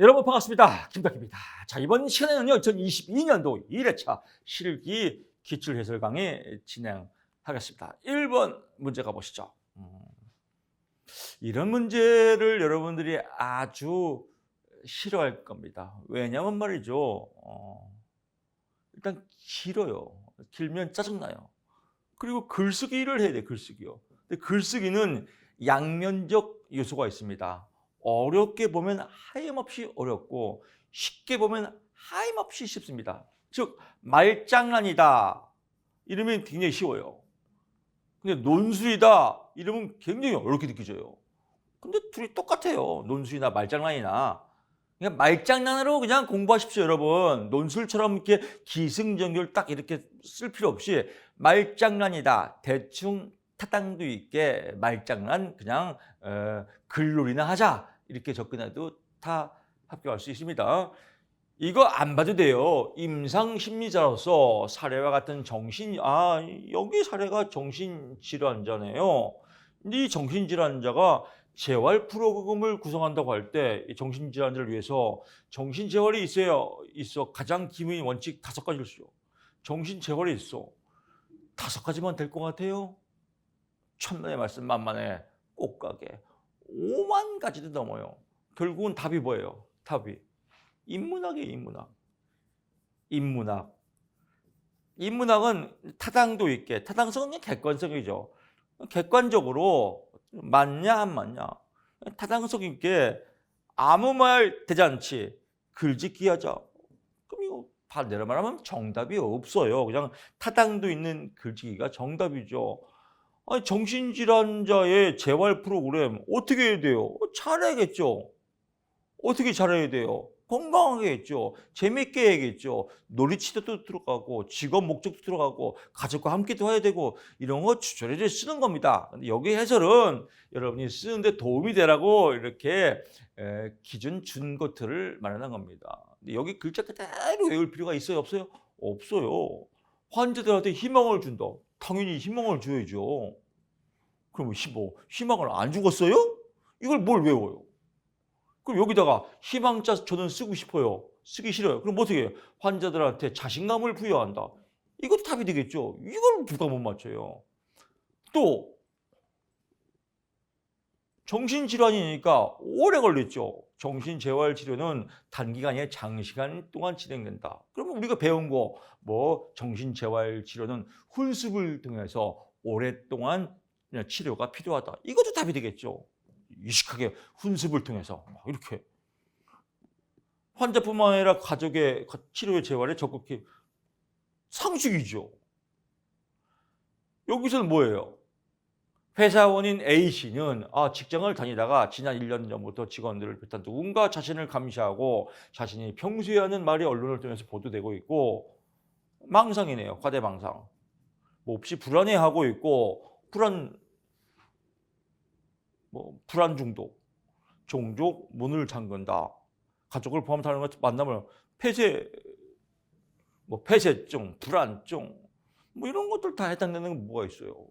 여러분 반갑습니다. 김덕기입니다. 자, 이번 시간에는요, 2022년도 1회차 실기 기출해설 강의 진행하겠습니다. 1번 문제 가보시죠. 이런 문제를 여러분들이 아주 싫어할 겁니다. 왜냐면 말이죠. 일단 길어요. 길면 짜증나요. 그리고 글쓰기를 해야 돼, 글쓰기요. 근데 글쓰기는 양면적 요소가 있습니다. 어렵게 보면 하염없이 어렵고 쉽게 보면 하염없이 쉽습니다. 즉 말장난이다 이러면 굉장히 쉬워요. 근데 논술이다 이러면 굉장히 어렵게 느껴져요. 근데 둘이 똑같아요. 논술이나 말장난이나. 그냥 말장난으로 그냥 공부하십시오, 여러분. 논술처럼 이렇게 기승전결 딱 이렇게 쓸 필요 없이 말장난이다. 대충 타당도 있게 말장난 그냥 글놀이나 하자. 이렇게 접근해도 다 합격할 수 있습니다. 이거 안 봐도 돼요. 임상심리자로서 사례와 같은 여기 사례가 정신질환자네요. 이 정신질환자가 재활 프로그램을 구성한다고 할 때 정신질환자를 위해서 정신재활이 있어 가장 기본인 원칙 5가지를 쓰죠. 정신재활이 있어. 5가지만 될 것 같아요? 천만의 말씀 만만해. 꽃가게. 5만 가지도 넘어요. 결국은 답이 뭐예요? 답이 인문학이에요. 인문학은 타당도 있게, 타당성은 객관성이죠. 객관적으로 맞냐 안 맞냐, 타당성 있게 아무 말 대잔치 글짓기 하자. 그럼 이거 반대로 말하면 정답이 없어요. 그냥 타당도 있는 글짓기가 정답이죠. 아니, 정신질환자의 재활 프로그램 어떻게 해야 돼요? 잘해야겠죠. 어떻게 잘해야 돼요? 건강하게 했죠. 재밌게 해야겠죠. 놀이치료도 들어가고 직업 목적도 들어가고 가족과 함께도 해야 되고 이런 거 주저리를 쓰는 겁니다. 근데 여기 해설은 여러분이 쓰는데 도움이 되라고 이렇게 기준 준 것들을 마련한 겁니다. 근데 여기 글자 그대로 외울 필요가 있어요? 없어요? 없어요. 환자들한테 희망을 준다. 당연히 희망을 줘야죠. 그럼 희망을 안 죽었어요? 이걸 뭘 외워요? 그럼 여기다가 희망자 저는 쓰고 싶어요. 쓰기 싫어요. 그럼 어떻게 해요? 환자들한테 자신감을 부여한다. 이것도 답이 되겠죠. 이걸 누가 못 맞춰요. 또 정신질환이니까 오래 걸렸죠. 정신재활치료는 단기간에 장시간 동안 진행된다. 그러면 우리가 배운 거 정신재활치료는 훈습을 통해서 오랫동안 치료가 필요하다. 이것도 답이 되겠죠. 유식하게 훈습을 통해서 이렇게 환자뿐만 아니라 가족의 치료의 재활에 적극해 상식이죠. 여기서는 뭐예요? 회사원인 A씨는 직장을 다니다가 지난 1년 전부터 직원들을 비롯한 누군가 자신을 감시하고 자신이 평소에 하는 말이 언론을 통해서 보도되고 있고 망상이네요. 과대망상. 몹시 불안해하고 있고 불안 중독, 종족 문을 잠근다. 가족을 포함하는 것 만나면 폐쇄증, 불안증 이런 것들 다 해당되는 게 뭐가 있어요?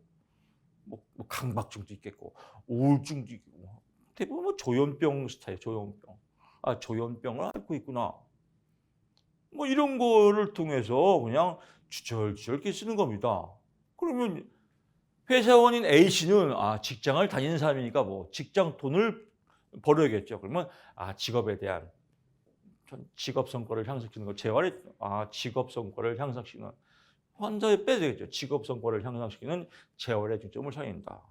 강박증도 있겠고 우울증도 있고 대부분 조현병 스타일, 조현병. 조현병을 앓고 있구나. 이런 거를 통해서 그냥 주절주절 이렇게 쓰는 겁니다. 그러면 회사원인 A씨는 직장을 다니는 사람이니까 직장 돈을 벌어야겠죠. 그러면 직업에 대한 직업 성과를 향상시키는 거, 재활에 직업 성과를 향상시키는 환자에 빼야 되겠죠. 직업 성과를 향상시키는 재활에 중점을 차린다.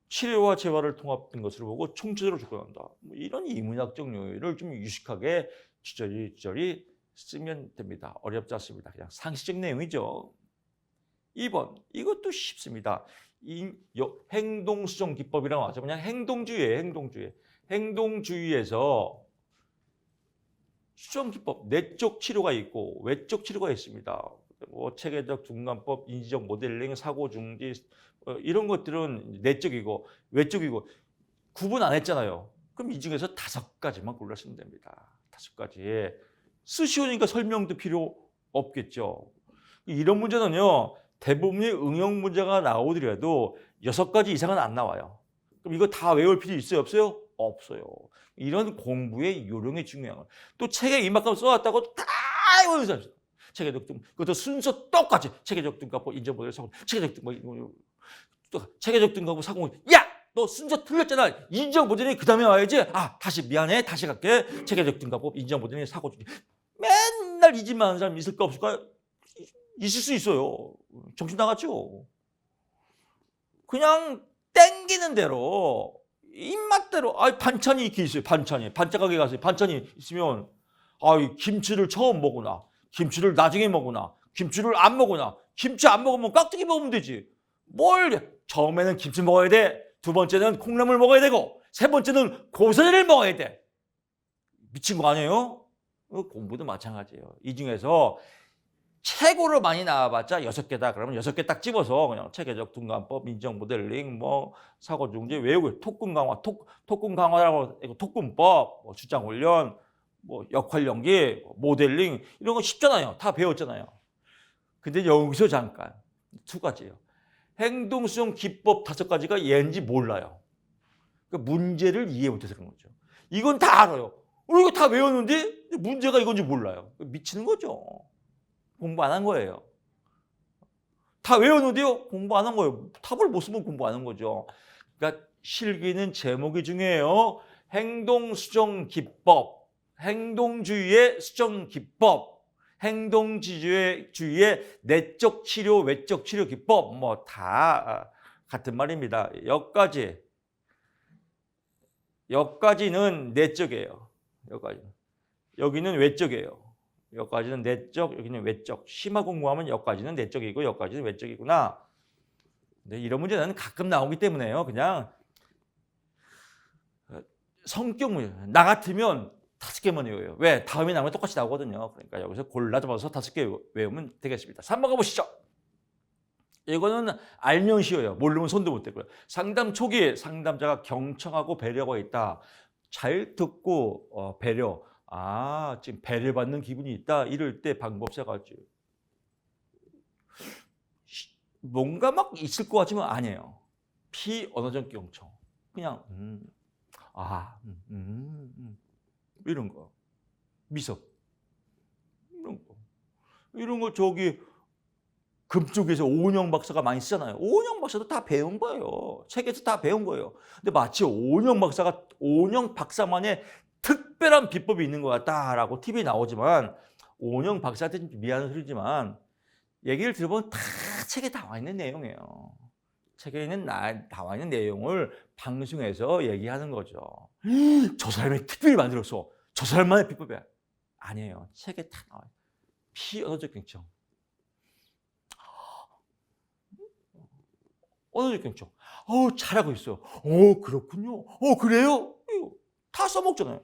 치료와 재활을 통합된 것을 보고 총체적으로 접근한다. 이런 인문학적 요인을 좀 유식하게 주저리 쓰면 됩니다. 어렵지 않습니다. 그냥 상식적 내용이죠. 2번, 이것도 쉽습니다. 행동수정 기법이라고 하죠. 그냥 행동주의예요. 행동주의에서 수정 기법, 내적 치료가 있고 외적 치료가 있습니다. 체계적 중간법, 인지적 모델링, 사고 중지 이런 것들은 내적이고 외적이고 구분 안 했잖아요. 그럼 이 중에서 5가지만 골라쓰면 됩니다. 5가지. 쓰시오니까 설명도 필요 없겠죠. 이런 문제는요. 대부분의 응용 문제가 나오더라도 6가지 이상은 안 나와요. 그럼 이거 다 외울 필요 있어요? 없어요? 없어요. 이런 공부의 요령이 중요한 거예요. 또 책에 이만큼 써놨다고 다 외우는 사람 있어요. 체계적 등급. 그것도 순서 똑같이 체계적 등급하고 인정모델 사고 체계적 등급 또 체계적 등급하고 사고 야! 너 순서 틀렸잖아. 인정모델이 그 다음에 와야지. 아 다시 미안해. 다시 갈게. 체계적 등급하고 인정모델이 사고 주기. 맨날 이 집만 하는 사람 있을까 없을까? 있을 수 있어요. 정신 나갔죠. 그냥 땡기는 대로 입맛대로 반찬이 이렇게 있어요. 반찬 가게 가서 반찬이 있으면 김치를 처음 먹으나 김치를 나중에 먹으나 김치를 안 먹으나 김치 안 먹으면 깍두기 먹으면 되지. 뭘 처음에는 김치 먹어야 돼. 두 번째는 콩나물 먹어야 되고 세 번째는 고사리를 먹어야 돼. 미친 거 아니에요? 공부도 마찬가지예요. 이 중에서 최고로 많이 나와봤자 6개다. 그러면 6개 딱 집어서 그냥 체계적 등급법, 인정 모델링, 뭐 사고 중지, 외우고 토큰 강화, 토큰 강화라고 토큰법, 뭐 주장 훈련, 뭐 역할 연기, 모델링 이런 거 쉽잖아요. 다 배웠잖아요. 근데 여기서 잠깐 2가지예요. 행동 수정 기법 5가지가 얘인지 몰라요. 그러니까 문제를 이해 못해서 그런 거죠. 이건 다 알아요. 이거 다 외웠는데 문제가 이건지 몰라요. 미치는 거죠. 공부 안 한 거예요. 다 외웠는데요. 공부 안 한 거예요. 탑을 못 쓰면 공부 안 한 거죠. 그러니까 실기는 제목이 중요해요. 행동 수정 기법, 행동주의의 수정 기법, 행동주의의 내적 치료, 외적 치료 기법 뭐 다 같은 말입니다. 여기까지는 내적이에요. 여기는 외적이에요. 여기까지는 내적, 여기는 외적. 심화 공부하면 여기까지는 내적이고 여기까지는 외적이구나. 근데 이런 문제는 가끔 나오기 때문에요. 그냥 성격 문제. 나 같으면 5개만 외워요. 왜? 다음에 나오면 똑같이 나오거든요. 그러니까 여기서 골라 잡아서 5개 외우면 되겠습니다. 3번 가보시죠. 이거는 알면 쉬워요. 모르면 손도 못 대고요. 상담 초기 상담자가 경청하고 배려가 있다. 잘 듣고 배려. 지금 배려받는 기분이 있다. 이럴 때 방법 세 가지. 뭔가 막 있을 것 같지만 아니에요. 피언어적 경청. 그냥 이런 거. 미소. 이런 거 저기 금쪽에서 오은영 박사가 많이 쓰잖아요. 오은영 박사도 다 배운 거예요. 책에서 다 배운 거예요. 근데 마치 오은영 박사만의 특별한 비법이 있는 것 같다라고 TV에 나오지만 오은영 박사한테 미안한 소리지만 얘기를 들어보면 다 책에 나와 있는 내용이에요. 책에 나와 있는 내용을 방송에서 얘기하는 거죠. 저 사람이 특별히 만들었어. 저 사람만의 비법이야. 아니에요. 책에 다 나와요. 피언어적 경청. 언어적 경청. 잘하고 있어요. 그렇군요. 그래요? 다 써먹잖아요.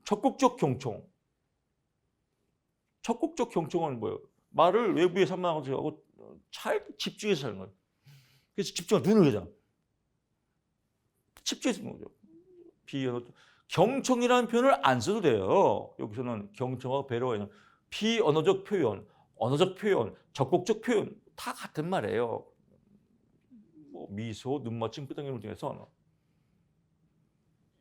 적극적 경청. 적극적 경청은 뭐예요? 말을 외부에 산만하고 잘 집중해서 하는 거예요. 그래서 집중하고 눈을 그냥 집중해서 하는 거죠. 경청이라는 표현을 안 써도 돼요. 여기서는 경청하고 배려가 비언어적 표현, 언어적 표현, 적극적 표현 다 같은 말이에요. 뭐 미소, 눈맞춤, 끄덕이는 중에서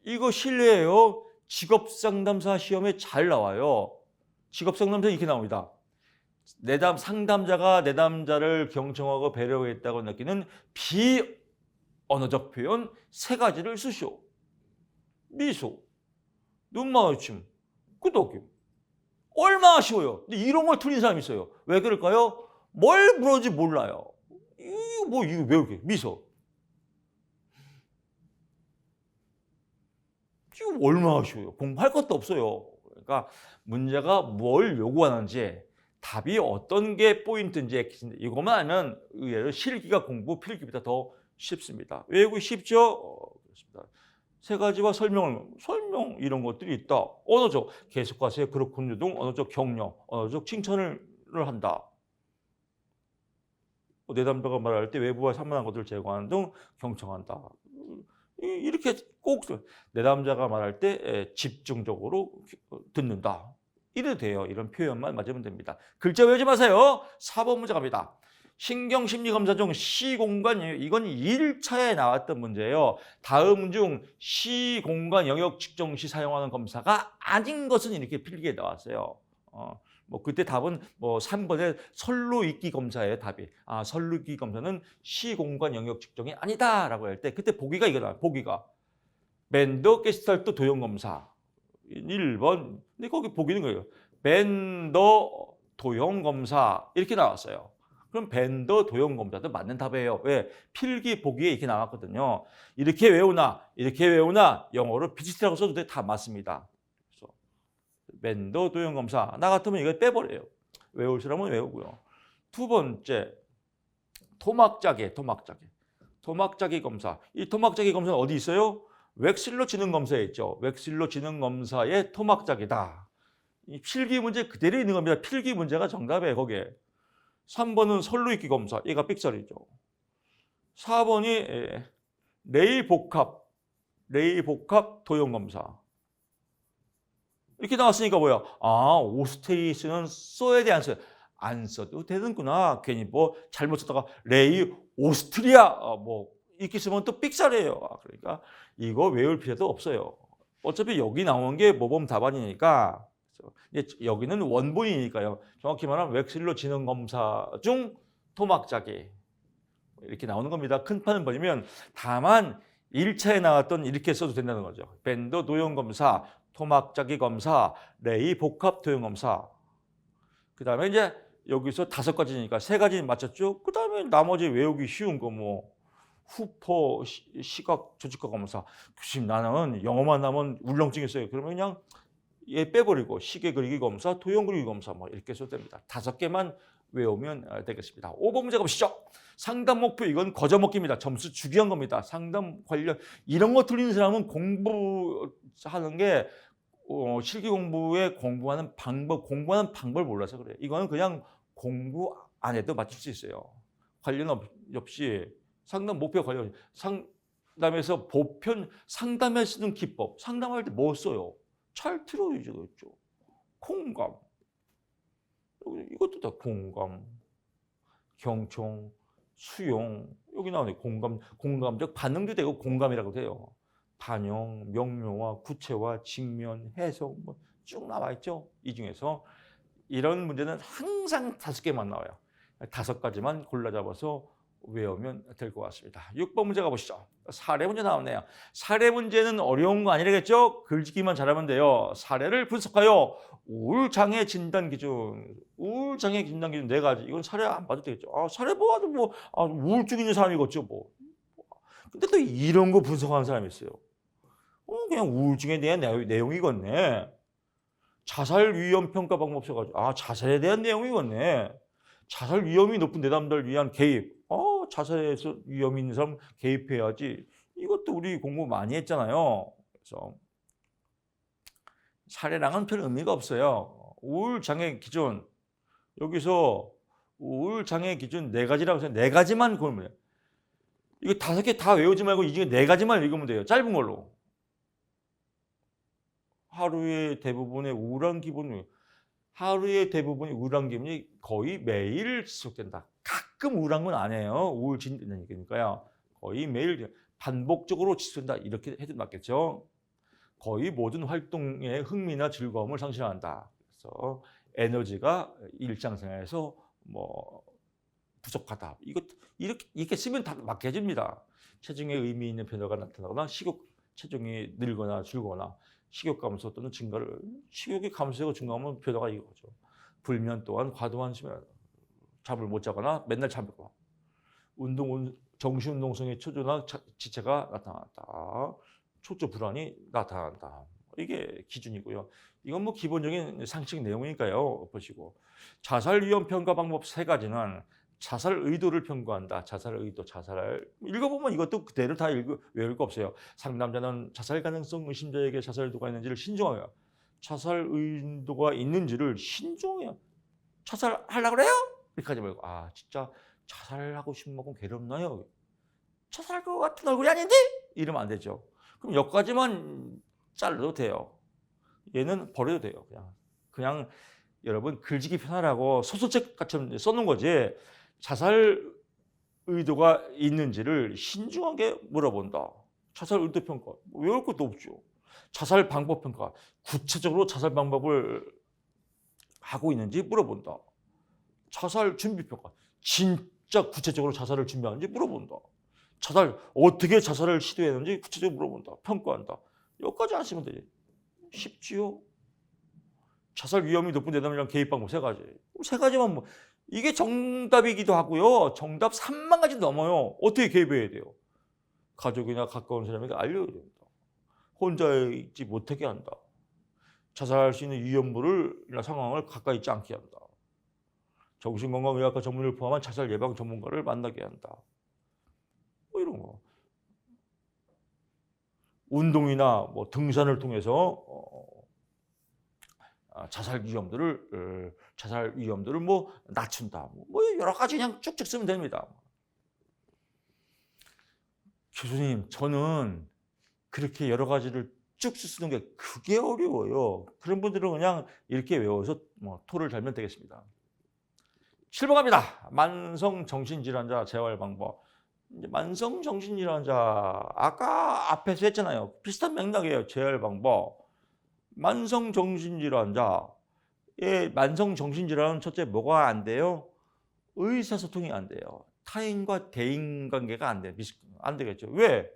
이거 실례예요. 직업상담사 시험에 잘 나와요. 직업상담사 이렇게 나옵니다. 상담자가 내담자를 경청하고 배려했다고 느끼는 비언어적 표현 3가지를 쓰시오. 미소, 눈맞춤, 끄덕임. 얼마나 쉬워요. 근데 이런 걸 틀린 사람이 있어요. 왜 그럴까요? 뭘 물었는지 몰라요. 이거 왜 이렇게 미소. 이거 얼마나 쉬워요. 공부할 것도 없어요. 그러니까 문제가 뭘 요구하는지 답이 어떤 게 포인트인지 이것만 알면 의외로 실기가 공부 필기보다 더 쉽습니다. 외우기 쉽죠? 그렇습니다. 3가지와 설명 이런 것들이 있다. 언어적 계속하세요. 그렇군요 등 언어적 격려, 언어적 칭찬을 한다. 내담자가 말할 때 외부와 산만한 것들을 제거하는 등 경청한다. 이렇게 꼭 내담자가 말할 때 집중적으로 듣는다. 이래도 돼요. 이런 표현만 맞으면 됩니다. 글자 외우지 마세요. 4번 문제 갑니다. 신경심리검사 중 시공간 영역, 이건 1차에 나왔던 문제예요. 다음 중 시공간 영역 측정 시 사용하는 검사가 아닌 것은 이렇게 필기에 나왔어요. 뭐 그때 답은 뭐 3번의 선로 읽기 검사예요, 답이. 선로 읽기 검사는 시공간 영역 측정이 아니다라고 할 때 그때 보기가 이거 나와요. 보기가. 벤더 게스탈트 도형 검사. 1번. 근데 거기 보기는 거예요. 벤더 도형 검사 이렇게 나왔어요. 그럼 벤더 도형 검사도 맞는 답이에요. 왜? 필기 보기에 이렇게 나왔거든요. 이렇게 외우나 이렇게 외우나 영어로 비슷하고 써도 돼. 다 맞습니다. 그래서 벤더 도형 검사 나 같으면 이걸 빼버려요. 외울 사람은 외우고요. 두 번째 토막자기 검사. 이 토막자기 검사는 어디 있어요? 웩실로 지능 검사에 있죠. 웩실로 지능 검사의 토막자기다. 이 필기 문제 그대로 있는 겁니다. 필기 문제가 정답이에요, 거기에. 3번은 선로 읽기 검사. 얘가 삑살이죠. 4번이 레이 복합 도형 검사. 이렇게 나왔으니까 뭐야? 오스테이스는 써야 돼, 안 써야 돼? 안 써도 되는구나. 괜히 뭐 잘못 썼다가 레이 오스트리아 뭐 이렇게 쓰면 또 삑살이에요. 그러니까 이거 외울 필요도 없어요. 어차피 여기 나온 게 모범 답안이니까. 여기는 원본이니까요. 정확히 말하면 웩실로 지능 검사 중 토막자기 이렇게 나오는 겁니다. 큰 판을 벌리면 다만 1차에 나왔던 이렇게 써도 된다는 거죠. 벤더 도형 검사, 토막자기 검사, 레이 복합 도형 검사. 그 다음에 이제 여기서 5가지니까 3가지 맞췄죠. 그 다음에 나머지 외우기 쉬운 거 뭐 후퍼 시각 조직과 검사. 교수님 나는 영어만 하면 울렁증 있어요. 그러면 그냥 얘 빼버리고 시계 그리기 검사, 도형 그리기 검사 뭐 이렇게 써도 됩니다. 5개만 외우면 되겠습니다. 5번 문제 가보시죠. 상담 목표 이건 거저먹기입니다. 점수 주기 한 겁니다. 상담 관련 이런 거 틀리는 사람은 공부하는 게 실기 공부에 공부하는 방법을 몰라서 그래요. 이거는 그냥 공부 안 해도 맞출 수 있어요. 관련 없이 상담 목표 관련 상담에서 보편 상담에 쓰는 기법 상담할 때 뭐 써요? 잘 들어야죠, 그렇죠? 공감. 이것도 다 공감, 경청, 수용. 여기 나오네. 공감적 반응도 되고 공감이라고 돼요. 반영, 명료화, 구체화, 직면, 해석 뭐 쭉 나와 있죠. 이 중에서 이런 문제는 항상 5개만 나와요. 5가지만 골라 잡아서 외우면 될 것 같습니다. 6번 문제 가보시죠. 사례 문제 나왔네요. 사례 문제는 어려운 거 아니겠죠? 글짓기만 잘하면 돼요. 사례를 분석하여 우울장애 진단 기준. 우울장애 진단 기준 4가지. 이건 사례 안 봐도 되겠죠. 사례 봐도 뭐 우울증 있는 사람이겠죠. 뭐. 근데 또 이런 거 분석하는 사람이 있어요. 그냥 우울증에 대한 내용이겠네. 자살 위험 평가 방법 써가지고 자살에 대한 내용이겠네. 자살 위험이 높은 내담자를 위한 개입. 자살에서 위험이 있는 사람 개입해야지. 이것도 우리 공부 많이 했잖아요. 그래서 사례랑은 별 의미가 없어요. 우울장애 기준. 여기서 우울장애 기준 4가지라고 해서 4가지만 고르면 돼요. 이거 5개 다 외우지 말고 이 중에 4가지만 읽으면 돼요. 짧은 걸로. 하루의 대부분의 우울한 기분이 거의 매일 지속된다. 가끔 우울한 건 아니에요. 우울진이니까요. 거의 매일 반복적으로 지속된다. 이렇게 해도 맞겠죠. 거의 모든 활동에 흥미나 즐거움을 상실한다. 그래서 에너지가 일상생활에서 뭐 부족하다. 이렇게 쓰면 다 맞게집니다. 체중에 의미 있는 변화가 나타나거나 체중이 늘거나 줄거나 식욕 감소 또는 증가를 식욕이 감소하고 증가하면 변화가 이거죠. 불면 또한 과도한 수면 잠을 못 자거나 맨날 잠들고 정신 운동성의 초조나 지체가 나타났다. 초조 불안이 나타난다. 이게 기준이고요. 이건 뭐 기본적인 상식 내용이니까요. 보시고 자살 위험 평가 방법 3가지는 자살 의도를 평가한다. 자살 의도, 읽어보면 이것도 그대로 다 외울 거 없어요. 상담자는 자살 가능성 의심자에게 자살 의도가 있는지를 신중하게 자살 의도가 있는지를 신중해요. 자살하려고 그래요? 이렇게 하지 말고 진짜 자살하고 싶은 만큼 괴롭나요? 자살할 것 같은 얼굴이 아닌데? 이러면 안 되죠. 그럼 여기까지만 잘라도 돼요. 얘는 버려도 돼요. 그냥 여러분 글짓기 편하라고 소설책 같이 써놓은 거지. 자살 의도가 있는지를 신중하게 물어본다. 자살 의도 평가. 외울 것도 없죠. 자살 방법 평가. 구체적으로 자살 방법을 하고 있는지 물어본다. 자살 준비 평가. 진짜 구체적으로 자살을 준비하는지 물어본다. 어떻게 자살을 시도했는지 구체적으로 물어본다. 평가한다. 여기까지 아시면 되지. 쉽지요? 자살 위험이 높은 대담이랑 개입 방법 3가지. 3가지만 뭐 이게 정답이기도 하고요. 정답 3만 가지 넘어요. 어떻게 개입해야 돼요? 가족이나 가까운 사람에게 알려야 된다. 혼자 있지 못하게 한다. 자살할 수 있는 위험물이나 상황을 가까이 있지 않게 한다. 정신건강의학과 전문의를 포함한 자살 예방 전문가를 만나게 한다. 뭐 이런 거. 운동이나 뭐 등산을 통해서 자살 위험들을 뭐 낮춘다. 뭐 여러 가지 그냥 쭉쭉 쓰면 됩니다. 교수님, 저는 그렇게 여러 가지를 쭉 쓰는 게 그게 어려워요. 그런 분들은 그냥 이렇게 외워서 뭐 토를 달면 되겠습니다. 7번 갑니다. 만성정신질환자 재활 방법. 만성정신질환자 아까 앞에서 했잖아요. 비슷한 맥락이에요. 재활 방법. 만성정신질환자의 만성정신질환은 첫째 뭐가 안 돼요? 의사소통이 안 돼요. 타인과 대인관계가 안 돼요. 안 되겠죠. 왜?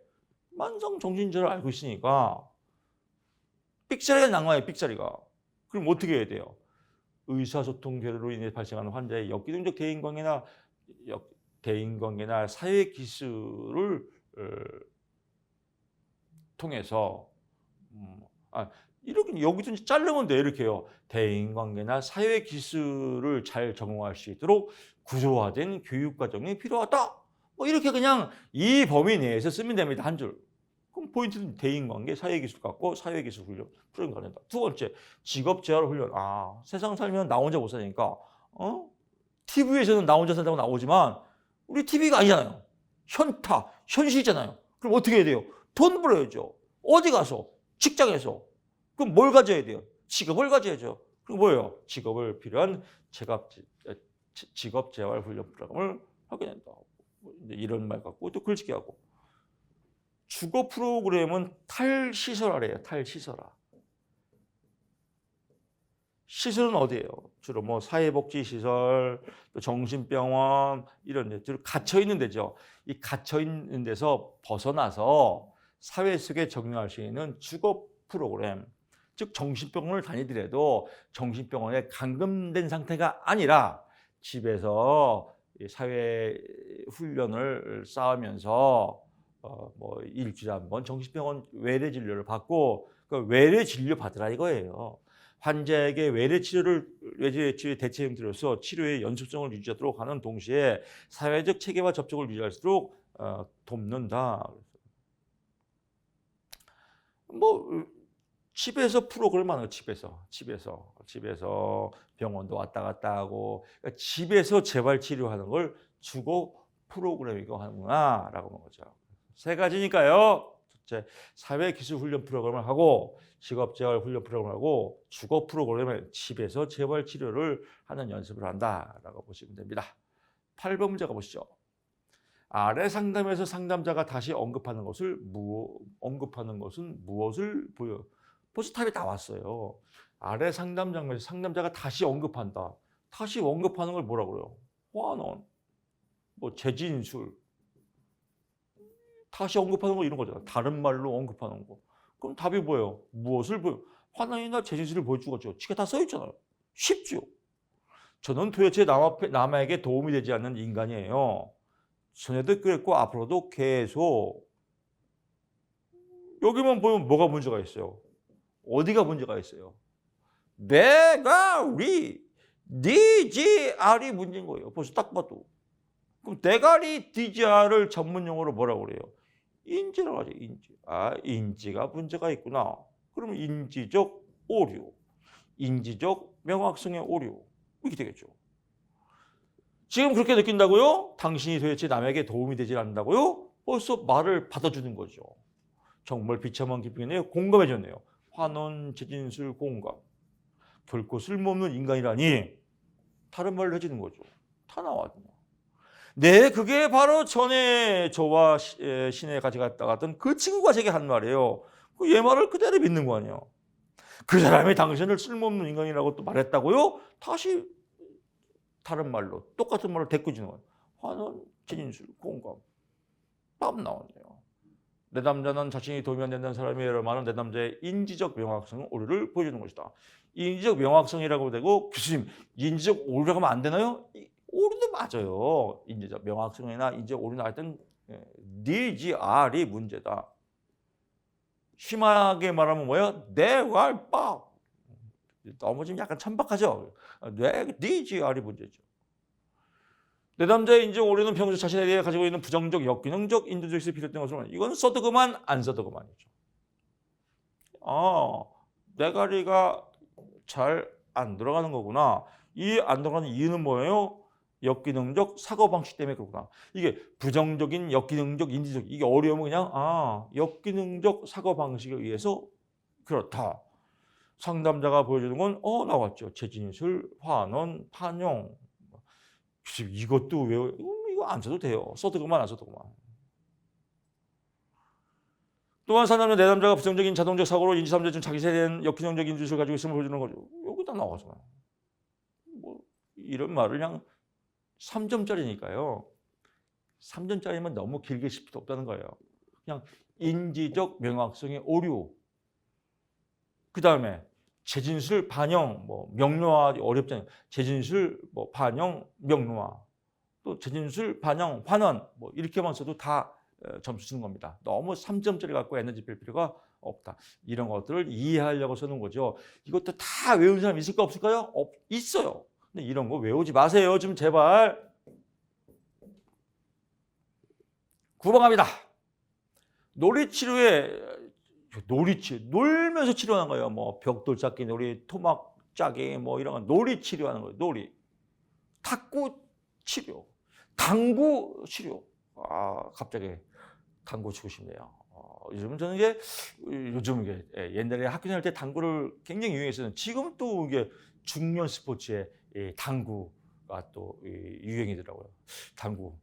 만성정신질환을 알고 있으니까 삑사리가 나와요. 삑사리가. 그럼 어떻게 해야 돼요? 의사소통 결여로 인해 발생하는 환자의 역기능적 대인관계나 사회 기술을 통해서 이렇게 여기서 자르면 돼요. 이렇게요. 대인관계나 사회 기술을 잘 적응할 수 있도록 구조화된 교육 과정이 필요하다. 뭐 이렇게 그냥 이 범위 내에서 쓰면 됩니다. 한 줄. 그럼 포인트는 대인관계, 사회기술 갖고 사회기술 훈련 풀어가 된다. 2번째, 직업재활 훈련. 세상 살면 나 혼자 못 사니까 TV에서는 나 혼자 산다고 나오지만 우리 TV가 아니잖아요. 현실이잖아요. 그럼 어떻게 해야 돼요? 돈 벌어야죠. 어디 가서? 직장에서. 그럼 뭘 가져야 돼요? 직업을 가져야죠. 그럼 뭐예요? 직업을 필요한 직업재활 훈련 프로그램을 하게 된다. 이런 말 갖고 또 글짓기 하고. 주거 프로그램은 탈시설화래요. 탈시설화. 시설은 어디예요? 주로 뭐 사회복지시설, 또 정신병원 이런 데 주로 갇혀 있는 데죠. 이 갇혀 있는 데서 벗어나서 사회 속에 적응할 수 있는 주거 프로그램. 즉 정신병원을 다니더라도 정신병원에 감금된 상태가 아니라 집에서 사회 훈련을 쌓으면서 뭐 일주일에 한 번 정신병원 외래 진료를 받고 그 외래 진료 받으라 이거예요. 환자에게 외래 치료 대체형들로서 치료의 연속성을 유지하도록 하는 동시에 사회적 체계와 접촉을 유지할수록 돕는다. 뭐 집에서 프로그램 하는 거 집에서 병원도 왔다 갔다 하고 그러니까 집에서 재활 치료하는 걸 주거 프로그램이고 하는구나라고 하는 거죠. 3가지니까요. 첫째, 사회기술훈련 프로그램을 하고 직업재활 훈련 프로그램을 하고 주거 프로그램을 집에서 재활 치료를 하는 연습을 한다라고 보시면 됩니다. 8번 문제 가보시죠. 아래 상담에서 상담자가 다시 언급하는 것은 무엇을 보여? 벌써 답이 다 왔어요. 아래 상담 장면에서 상담자가 다시 언급한다. 다시 언급하는 걸 뭐라 그래요? 환원, 뭐 재진술. 다시 언급하는 거 이런 거잖아. 다른 말로 언급하는 거. 그럼 답이 뭐예요? 무엇을 보여? 환원이나 재진술을 보여주겠죠. 지가 다 써있잖아요. 쉽죠. 저는 도대체 남에게 도움이 되지 않는 인간이에요. 전에도 그랬고 앞으로도 계속. 여기만 보면 뭐가 문제가 있어요? 어디가 문제가 있어요? 대가리, DGR이 문제인 거예요. 벌써 딱 봐도. 그럼 대가리 DGR을 전문용어로 뭐라고 그래요? 인지라고 하죠. 인지. 인지가 문제가 있구나. 그러면 인지적 오류, 인지적 명확성의 오류 이렇게 되겠죠. 지금 그렇게 느낀다고요? 당신이 도대체 남에게 도움이 되지 않는다고요? 벌써 말을 받아주는 거죠. 정말 비참한 기분이네요. 공감해줬네요. 환원, 재진술, 공감. 결코 쓸모없는 인간이라니 다른 말을 해주는 거죠. 다 나왔네요. 네, 그게 바로 전에 저와 시내에 같이 갔다 갔던 그 친구가 제게 한 말이에요. 얘 말을 그대로 믿는 거 아니에요. 그 사람이 당신을 쓸모없는 인간이라고 또 말했다고요? 다시 다른 말로 똑같은 말로 대꾸지는 거예요. 환원, 진술, 공감. 딱 나오네요. 내 남자는 자신이 도움이 안 된다는 사람이라고 말하는 내 남자의 인지적 명확성은 오류를 보여주는 것이다. 인지적 명확성이라고 되고 교수님 인지적 오류라고 하면 안 되나요? 오류도 맞아요. 인지적 명확성이나 인지적 오류나 하여튼 DGR이 문제다. 심하게 말하면 뭐예요? 뇌활밥. 너무 좀 약간 천박하죠. DGR이 문제죠. 내 남자의 인지적 오류는 평소 자신에 대해 가지고 있는 부정적, 역기능적, 인도적에서 비롯된 것으로 말합니다. 이건 써도 그만, 안 써도 그만이죠. 뇌가리가 잘 안 들어가는 거구나. 이 안 들어가는 이유는 뭐예요? 역기능적 사고방식 때문에 그렇구나. 이게 부정적인, 역기능적, 인지적 이게 어려우면 그냥 역기능적 사고방식에 의해서 그렇다. 상담자가 보여주는 건 나왔죠. 재진술, 환원, 판용. 이것도 외워 이거 안 써도 돼요. 써도 그만 안 써도 그만. 또한 상담자 내 남자가 부정적인 자동적 사고로 인지삼자 중 자기 세대는 역기능적 인지를 가지고 있음을 보여주는 거죠. 여기다 나오잖아요. 뭐 이런 말을 그냥 3점짜리니까요. 3점짜리면 너무 길게 실 필요 없다는 거예요. 그냥 인지적 명확성의 오류. 그 다음에 재진술, 반영, 명료화 어렵잖아요. 재진술, 반영, 명료화. 또 재진술, 반영, 환원 이렇게만 써도 다 점수 주는 겁니다. 너무 3점짜리 갖고 에너지 뺄 필요가 없다. 이런 것들을 이해하려고 쓰는 거죠. 이것도 다 외우는 사람 있을까 없을까요? 있어요. 근데 이런 거 외우지 마세요. 좀 제발. 9번 갑니다. 놀면서 치료하는 거예요. 벽돌 쌓기 놀이, 토막 짜기 이런 거 놀이 치료하는 거예요. 놀이. 탁구 치료, 당구 치료. 갑자기 당구 치고 싶네요. 요즘은 저는 옛날에 학교 다닐 때 당구를 굉장히 유행했어요. 지금 또 이게 중년 스포츠에 당구가 또 유행이더라고요. 당구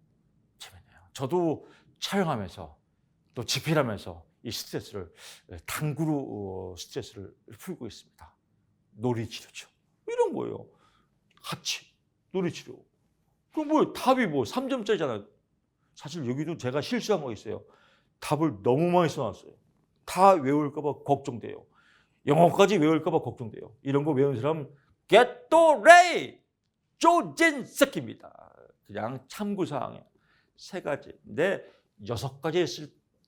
재밌네요. 저도 촬영하면서 또 집필하면서 이 스트레스를 당구로 스트레스를 풀고 있습니다. 놀이치료죠. 이런 거예요. 같이 놀이치료. 그럼 답이 3점짜리잖아요. 사실 여기도 제가 실수한 거 있어요. 답을 너무 많이 써놨어요. 다 외울까 봐 걱정돼요. 영어까지 외울까 봐 걱정돼요. 이런 거 외운 사람 게토레이 조진석입니다. 그냥 참고사항에 3가지. 근데 6가지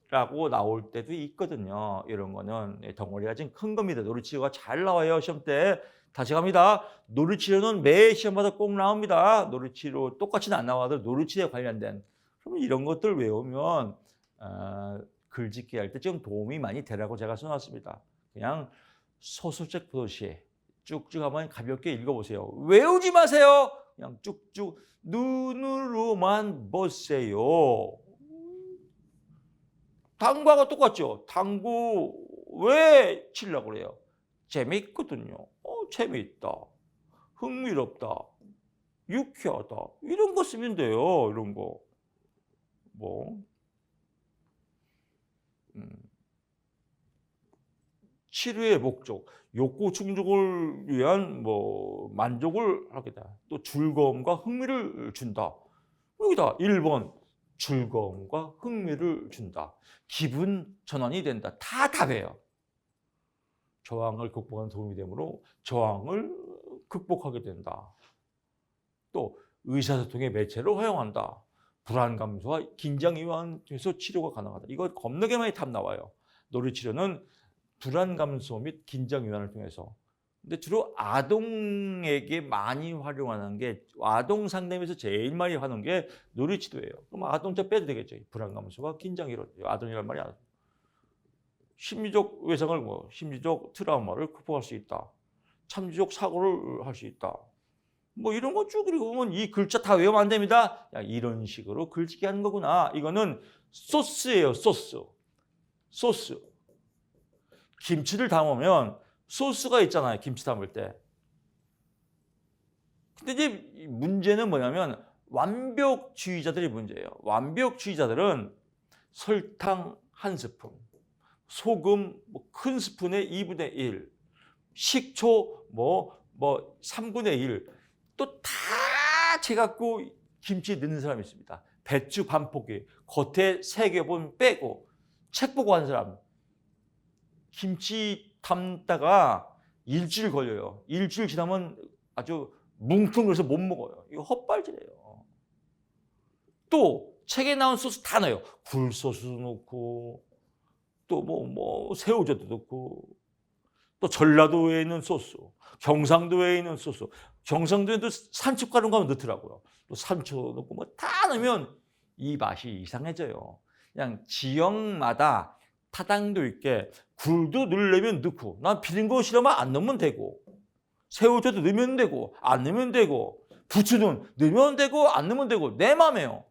쓰라고 나올 때도 있거든요. 이런 거는 덩어리가 좀 큰 겁니다. 놀이치료가 잘 나와요. 시험 때. 다시 갑니다. 놀이치료는 매 시험마다 꼭 나옵니다. 놀이치료 똑같이는 안 나와도 놀이치료에 관련된. 그럼 이런 것들 외우면 글짓기 할 때 좀 도움이 많이 되라고 제가 써놨습니다. 그냥 소설책 보듯이 쭉쭉 한번 가볍게 읽어보세요. 외우지 마세요. 그냥 쭉쭉 눈으로만 보세요. 당구하고 똑같죠. 당구 왜 치려고 그래요? 재밌거든요. 재미있다. 흥미롭다. 유쾌하다. 이런 거 쓰면 돼요. 이런 거. 치료의 목적, 욕구 충족을 위한 만족을 하겠다. 또 즐거움과 흥미를 준다. 여기다 1번 즐거움과 흥미를 준다. 기분 전환이 된다. 다 답이에요. 저항을 극복하는 도움이 되므로 저항을 극복하게 된다. 또 의사소통의 매체로 활용한다. 불안 감소와 긴장 이완해서 치료가 가능하다. 이거 겁나게 많이 답 나와요. 놀이치료는 불안 감소 및 긴장 이완을 통해서. 근데 주로 아동에게 많이 활용하는 게 아동 상담에서 제일 많이 하는 게 놀이치료예요. 그럼 아동자 빼도 되겠죠. 불안 감소와 긴장 이완. 아동이란 말이 아니라. 심리적 외상을 심리적 트라우마를 극복할 수 있다. 참지적 사고를 할 수 있다. 이런 거 쭉 읽으면 이 글자 다 외우면 안 됩니다. 이런 식으로 글짓기 하는 거구나. 이거는 소스예요. 소스. 김치를 담으면 소스가 있잖아요. 김치 담을 때. 근데 이제 문제는 뭐냐면 완벽주의자들이 문제예요. 완벽주의자들은 설탕 1스푼, 소금 큰 스푼의 2분의 1, 식초 3분의 1, 또 다 재갖고 김치에 넣는 사람이 있습니다. 배추 반 포기, 겉에 3개분 빼고, 책 보고 하는 사람. 김치 담다가 일주일 걸려요. 일주일 지나면 아주 뭉퉁해서 못 먹어요. 이거 헛발질이에요. 또 책에 나온 소스 다 넣어요. 굴소스도 넣고, 또 새우젓도 넣고, 또 전라도에 있는 소스, 경상도에 있는 소스, 경상도에도 산초가루 가면 넣더라고요. 또 산초 넣고 다 넣으면 이 맛이 이상해져요. 그냥 지역마다 타당도 있게 굴도 넣으려면 넣고, 난 비린 거 싫으면 안 넣으면 되고, 새우젓도 넣으면 되고 안 넣으면 되고, 부추는 넣으면 되고 안 넣으면 되고, 내 맘이에요.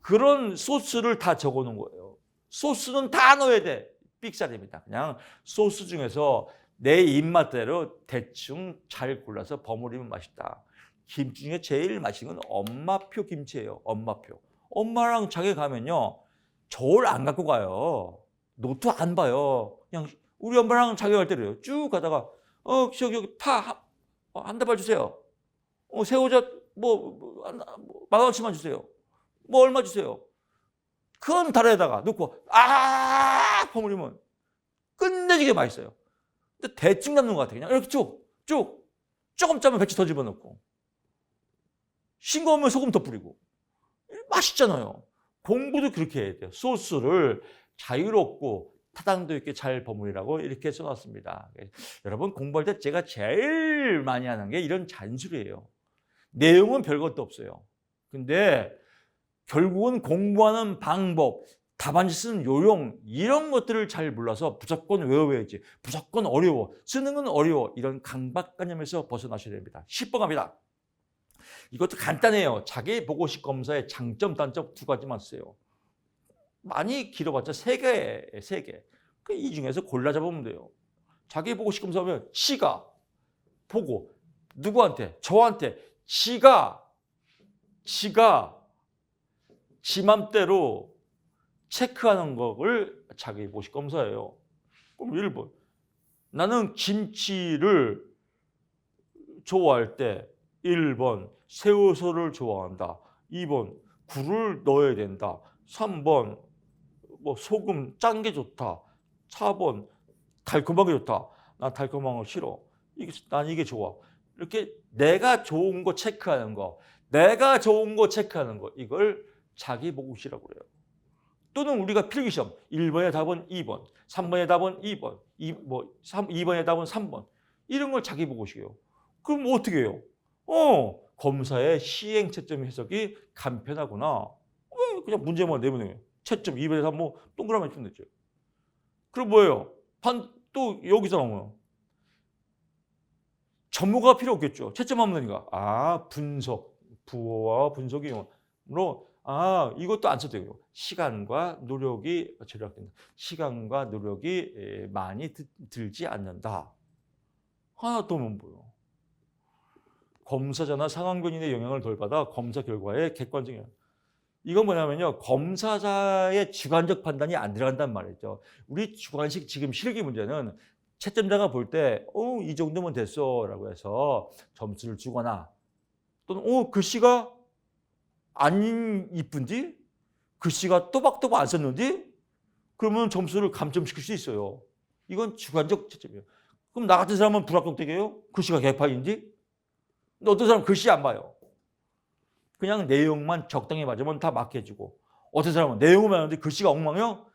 그런 소스를 다 적어놓은 거예요. 소스는 다 넣어야 돼. 삑살입니다. 그냥 소스 중에서 내 입맛대로 대충 잘 골라서 버무리면 맛있다. 김치 중에 제일 맛있는 건 엄마표 김치예요. 엄마표. 엄마랑 장에 가면요, 저울 안 갖고 가요. 노트 안 봐요. 그냥 우리 엄마랑 장에 갈 때래요. 쭉 가다가 저기 파 한 다발 주세요. 새우젓 만 원치만 주세요. 얼마 주세요. 큰 다리에다가 넣고 버무리면 끝내주게 맛있어요. 근데 대충 잡는 것 같아요. 그냥 이렇게 조금 짜면 배추 더 집어넣고, 싱거우면 소금 더 뿌리고. 맛있잖아요. 공부도 그렇게 해야 돼요. 소스를 자유롭고 타당도 있게 잘 버무리라고 이렇게 써놨습니다. 여러분, 공부할 때 제가 제일 많이 하는 게 이런 잔술이에요. 내용은 별것도 없어요. 근데 결국은 공부하는 방법, 답안지 쓰는 요령, 이런 것들을 잘 몰라서 무조건 외워야지, 무조건 어려워, 쓰는 건 어려워, 이런 강박관념에서 벗어나셔야 됩니다. 10번 갑니다. 이것도 간단해요. 자기보고식 검사의 장점, 단점 2가지만 쓰세요. 많이 길어봤자 3개, 3개. 이 중에서 골라 잡으면 돼요. 자기보고식 검사하면 지가 보고, 누구한테? 저한테 지가 지 맘대로 체크하는 거를 자기보고식 검사예요. 그럼 1번, 나는 김치를 좋아할 때 1번 새우소를 좋아한다. 2번 굴을 넣어야 된다. 3번 소금 짠 게 좋다. 4번 달콤하게 좋다. 난 달콤한 거 싫어. 난 이게 좋아. 이렇게 내가 좋은 거 체크하는 거, 이걸 자기보고식이라고 그래요. 또는 우리가 필기시험 1번의 답은 2번, 3번의 답은 2번, 2번의 답은 3번, 이런 걸 자기보고식이에요. 그럼 어떻게 해요? 검사의 시행 채점 해석이 간편하구나. 그냥 문제만 내면 돼요. 채점 2번에 답 동그라미 치면 되죠. 그럼 뭐예요? 또 여기서 나오면 전문가가 필요 없겠죠. 채점하면 되니까. 분석, 부호와 분석 이용으로 이것도 안 써도 돼요. 시간과 노력이 절약된다. 시간과 노력이 많이 들지 않는다. 하나 더 뭐예요? 검사자나 상황변인의 영향을 덜 받아 검사 결과에 객관적이에요. 이건 뭐냐면요, 검사자의 주관적 판단이 안 들어간단 말이죠. 우리 주관식 지금 실기 문제는 채점자가 볼 때 이 정도면 됐어 라고 해서 점수를 주거나, 또는 글씨가 안 이쁜지, 글씨가 또박또박 안 썼는지, 그러면 점수를 감점시킬 수 있어요. 이건 주관적 채점이에요. 그럼 나 같은 사람은 불합격되게요? 글씨가 개판인지? 근데 어떤 사람은 글씨 안 봐요. 그냥 내용만 적당히 맞으면 다 맞게 해주고, 어떤 사람은 내용은 맞는데 글씨가 엉망이요?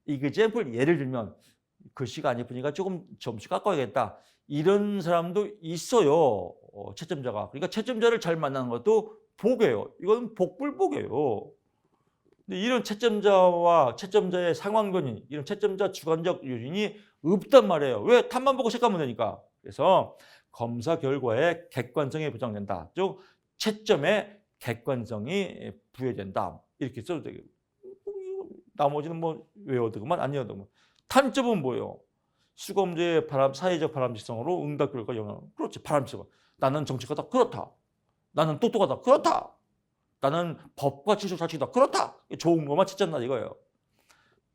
이그잼플 예를 들면 글씨가 안 예쁘니까 조금 점수 깎아야겠다, 이런 사람도 있어요. 채점자가. 그러니까 채점자를 잘 만나는 것도 복이에요. 이건 복불복이에요. 근데 이런 채점자와 채점자의 상황변인, 이런 채점자 주관적 요인이 없단 말이에요. 왜? 탑만 보고 체크하면 되니까. 그래서 검사 결과에 객관성이 보장된다. 즉 채점에 객관성이 부여된다. 이렇게 써도 되겠고, 나머지는 외워두고만 안 외워두고만. 단점은 뭐예요? 수검제의 사회적 바람직성으로 응답 결과 영향. 그렇지, 바람직성. 나는 정치가다. 그렇다. 나는 똑똑하다. 그렇다. 나는 법과 질서 잘 지킨다. 그렇다. 좋은 것만 찾잖아 이거예요.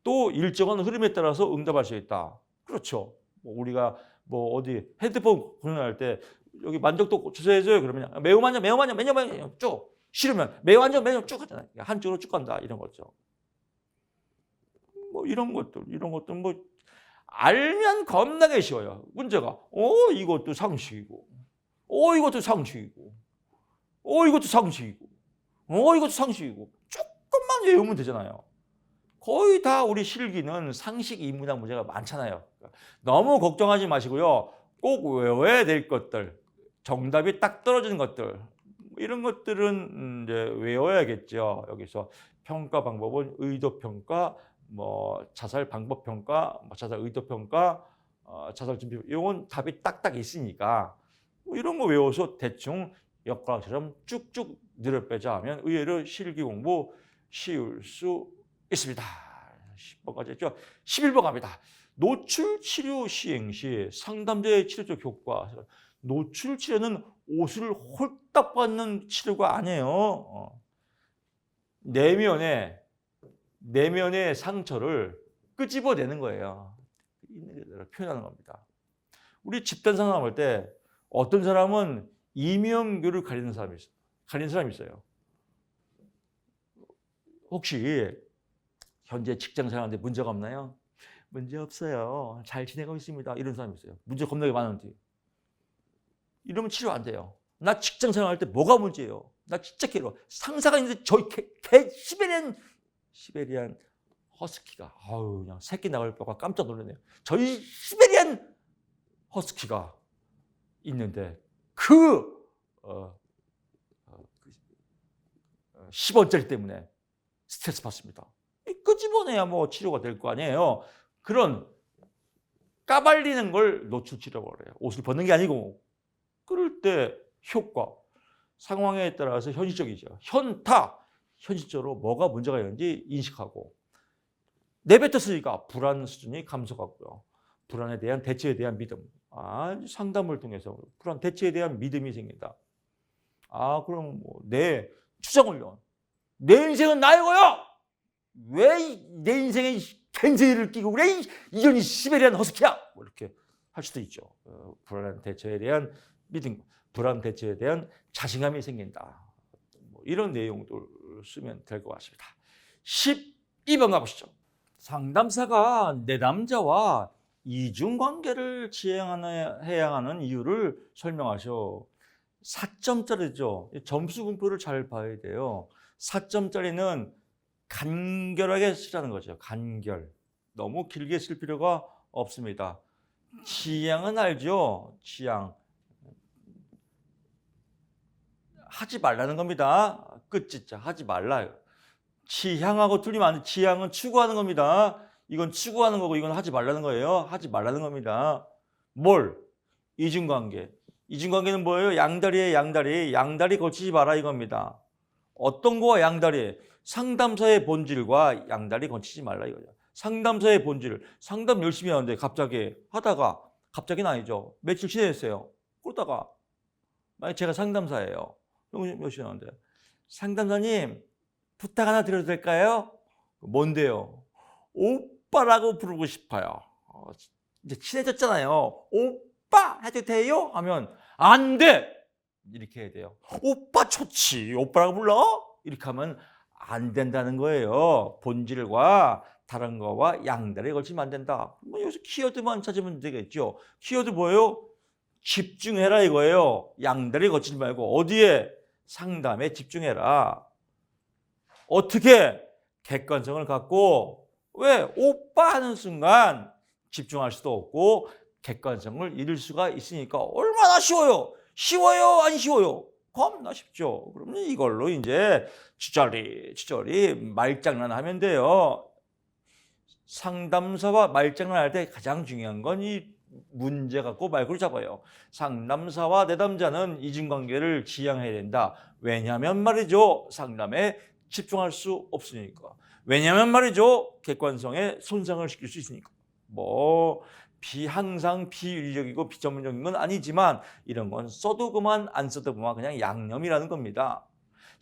또 일정한 흐름에 따라서 응답할 수 있다. 그렇죠. 뭐 우리가 뭐 어디 핸드폰 구매할 때 여기 만족도 주세해줘요. 그러면 매우 만족, 매우 만족, 매우 만족 쭉. 싫으면 매우 만족, 매우 쭉 하잖아요. 한쪽으로 쭉 간다 이런 거죠. 뭐 이런 것들 뭐 알면 겁나게 쉬워요. 문제가 이것도 상식이고, 이것도 상식이고, 이것도 상식이고, 이것도 상식이고 조금만 외우면 되잖아요. 거의 다 우리 실기는 상식 인문학 문제가 많잖아요. 너무 걱정하지 마시고요. 꼭 외워야 될 것들, 정답이 딱 떨어지는 것들 이런 것들은 이제 외워야겠죠. 여기서 평가 방법은 의도 평가, 뭐 자살 방법 평가, 뭐 자살 의도 평가, 자살 준비 이건 답이 딱딱 있으니까 뭐 이런 거 외워서 대충 역과처럼 쭉쭉 늘어빼자 하면 의외로 실기 공부 쉬울 수 있습니다. 10번까지 했죠. 11번 갑니다. 노출 치료 시행 시 상담자의 치료적 효과. 노출 치료는 옷을 홀딱 벗는 치료가 아니에요. 내면의 상처를 끄집어내는 거예요. 있는 그대로 표현하는 겁니다. 우리 집단 상담할 때 어떤 사람은 이명교를 가리는 사람이 있어요. 혹시 현재 직장 생활하는데 문제가 없나요? 문제 없어요. 잘 지내고 있습니다. 이런 사람이 있어요. 문제 겁나게 많은데. 이러면 치료 안 돼요. 나 직장 생활할 때 뭐가 문제예요? 나 진짜 괴로워. 상사가 있는데 저희 시베리안 허스키가 그냥 새끼 나갈 뻔가 깜짝 놀랐네요. 저희 시베리안 허스키가 있는데 그 10원짜리 때문에 스트레스 받습니다. 끄집어내야 뭐 치료가 될 거 아니에요. 그런 까발리는 걸 노출 치료라고 그래요. 옷을 벗는 게 아니고. 그럴 때 효과, 상황에 따라서 현실적이죠. 현실적으로 뭐가 문제가 있는지 인식하고 내뱉었으니까 불안 수준이 감소하고요. 불안에 대한 대처에 대한 믿음. 상담을 통해서 불안 대처에 대한 믿음이 생긴다. 그럼 뭐 내 추정훈련. 내 인생은 나이고요. 왜 내 인생에 겐세이를 끼고 그래? 이전이 시베리안 허스키야. 뭐 이렇게 할 수도 있죠. 불안 대처에 대한 믿음, 불안 대처에 대한 자신감이 생긴다. 뭐 이런 내용들 쓰면 될 것 같습니다. 12번 가보시죠. 상담사가 내담자와 이중관계를 지향해야 하는 이유를 설명하셔. 4점짜리죠. 점수 분포를 잘 봐야 돼요. 4점짜리는 간결하게 쓰라는 거죠. 간결. 너무 길게 쓸 필요가 없습니다. 지향은 알죠? 지향. 하지 말라는 겁니다. 끝짓자 하지 말라요. 지향하고 틀리면 안 돼. 지향은 추구하는 겁니다. 이건 추구하는 거고 이건 하지 말라는 거예요. 하지 말라는 겁니다. 뭘? 이중관계. 이중관계는 뭐예요? 양다리에 양다리. 양다리 거치지 마라 이겁니다. 어떤 거와 양다리? 상담사의 본질과 양다리 거치지 말라 이거죠. 상담사의 본질. 상담 열심히 하는데 갑자기는 아니죠. 며칠 지냈어요. 그러다가 만약 제가 상담사예요. 열심히 하는데 상담사님 부탁 하나 드려도 될까요? 뭔데요? 오빠라고 부르고 싶어요. 이제 친해졌잖아요. 오빠 해도 돼요? 하면 안 돼! 이렇게 해야 돼요. 오빠 좋지. 오빠라고 불러? 이렇게 하면 안 된다는 거예요. 본질과 다른 거와 양다리에 걸치면 안 된다. 뭐 여기서 키워드만 찾으면 되겠죠. 키워드 뭐예요? 집중해라 이거예요. 양다리에 걸치지 말고 어디에? 상담에 집중해라. 어떻게? 객관성을 갖고. 왜? 오빠 하는 순간 집중할 수도 없고 객관성을 잃을 수가 있으니까 얼마나 쉬워요? 쉬워요? 안 쉬워요? 겁나 쉽죠. 그러면 이걸로 이제 주저리 말장난하면 돼요. 상담사와 말장난할 때 가장 중요한 건 이 문제 갖고 말고를 잡아요. 상담사와 내담자는 이중관계를 지향해야 된다. 왜냐하면 말이죠. 상담에 집중할 수 없으니까. 왜냐하면 말이죠. 객관성에 손상을 시킬 수 있으니까. 항상 비윤리적이고 비전문적인 건 아니지만 이런 건 써도 그만 안 써도 그만 그냥 양념이라는 겁니다.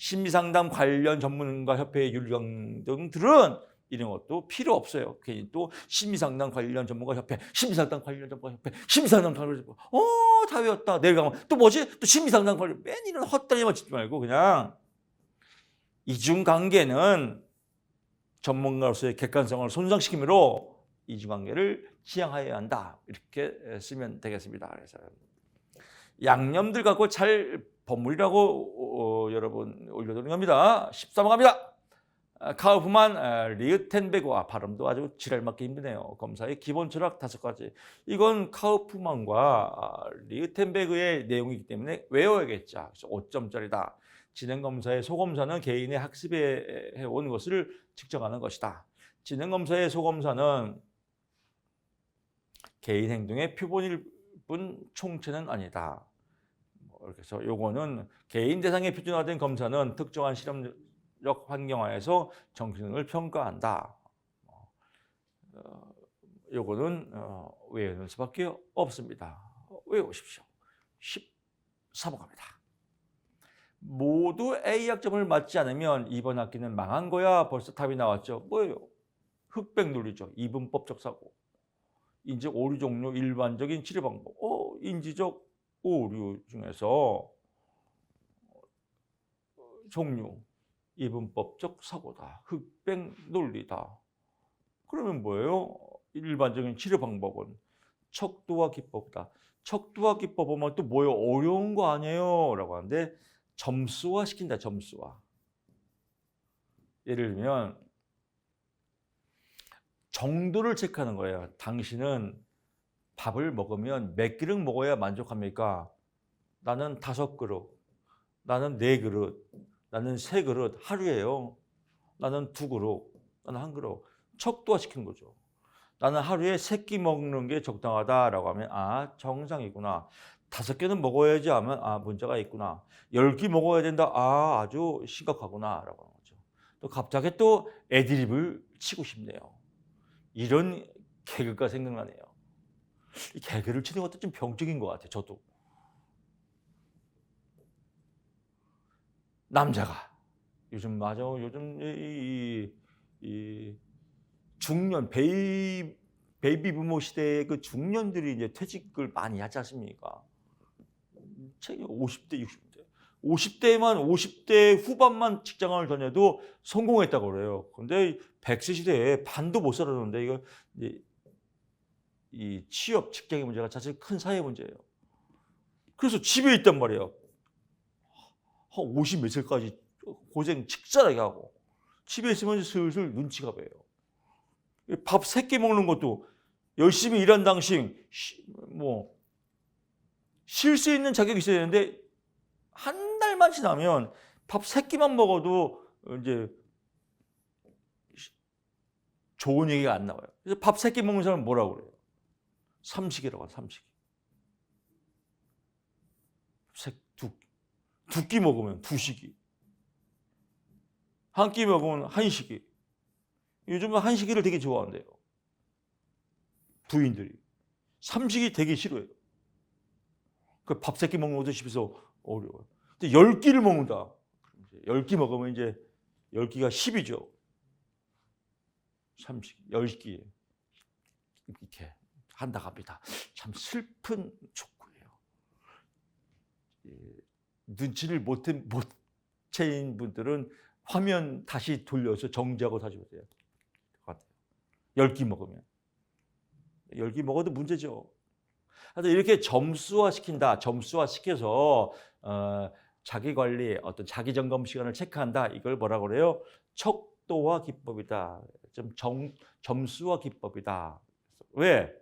심리상담 관련 전문가 협회의 율령 등들은 이런 것도 필요 없어요. 괜히 또 심리상담 관련 전문가 협회, 심리상담 관련 전문가 협회, 심리상담 관련 전문가 다 외웠다. 내일 가면 또 뭐지? 또 심리상담 관련 맨 이런 헛다리만 짓지 말고 그냥 이중관계는 전문가로서의 객관성을 손상시키므로 이중관계를 지향해야 한다. 이렇게 쓰면 되겠습니다. 그래서 양념들 갖고 잘 버무리라고 여러분 올려드리는 겁니다. 13번 갑니다. 카우프만, 리흐텐베그와 발음도 아주 지랄맞게 힘드네요. 검사의 기본 철학 5가지. 이건 카우프만과 리흐텐베그의 내용이기 때문에 외워야겠죠. 그래서 5점짜리다. 진행검사의 소검사는 개인의 학습해 온 것을 측정하는 것이다. 진행검사의 소검사는 개인 행동의 표본일 뿐 총체는 아니다. 그래서 요거는 개인 대상에 표준화된 검사는 특정한 실험적 환경하에서 정신을 평가한다. 요거는 외우는 수밖에 없습니다. 외우십시오. 14번 갑니다. 모두 A 학점을 맞지 않으면 이번 학기는 망한 거야. 벌써 답이 나왔죠. 뭐예요? 흑백 논리죠. 이분법적 사고. 인지적 오류 종류, 일반적인 치료 방법. 인지적 오류 중에서 종류, 이분법적 사고다. 흑백 논리다. 그러면 뭐예요? 일반적인 치료 방법은 척도와 기법이다. 척도와 기법 보면 또 뭐예요? 어려운 거 아니에요? 라고 하는데 점수화 시킨다. 점수화. 예를 들면 정도를 체크하는 거예요. 당신은 밥을 먹으면 몇 그릇 먹어야 만족합니까? 나는 5그릇, 나는 4그릇, 나는 3그릇 하루에요. 나는 2그릇, 나는 1그릇. 척도화 시킨 거죠. 나는 하루에 3끼 먹는 게 적당하다라고 하면 정상이구나. 5개는 먹어야지 하면 문제가 있구나. 10끼 먹어야 된다. 아주 심각하구나 라고 하는 거죠. 또 갑자기 또 애드립을 치고 싶네요. 이런 개그가 생각나네요. 이 개그를 치는 것도 좀 병적인 것 같아요. 저도. 남자가 요즘 이 중년 베이비 부모 시대의 그 중년들이 이제 퇴직을 많이 하지 않습니까? 50대, 60대. 50대 후반만 직장을 다녀도 성공했다고 그래요. 근데 100세 시대에 반도 못 살았는데 이거 이제 이 취업, 직장의 문제가 사실 큰 사회 문제예요. 그래서 집에 있단 말이에요. 한 50 몇 살까지 고생 직살하게 하고 집에 있으면 슬슬 눈치가 보여요. 밥 3끼 먹는 것도 열심히 일한 당시 쉴 수 있는 자격이 있어야 되는데 한 달만 지나면 밥 3끼만 먹어도 이제 좋은 얘기가 안 나와요. 그래서 밥 3끼 먹는 사람은 뭐라고 그래요? 삼식이라고 해요. 삼식. 2끼 먹으면 2식이. 1끼 먹으면 1식이. 요즘은 1식이를 되게 좋아한대요. 부인들이. 3식이 되게 싫어해요. 그 밥 3끼 먹는 것도 집에서 어려워요. 근데 10끼를 먹는다. 10끼 먹으면 이제 10끼가 10이죠. 3식, 10끼. 이렇게 한다 합니다. 참 슬픈 촉구예요. 눈치를 못 채인 분들은 화면 다시 돌려서 정지하고 다시 보세요. 10끼 먹으면. 10끼 먹어도 문제죠. 하여튼 이렇게 점수화 시킨다. 점수화 시켜서 자기 관리, 어떤 자기 점검 시간을 체크한다. 이걸 뭐라고 그래요? 척도화 기법이다. 좀 점수화 기법이다. 왜?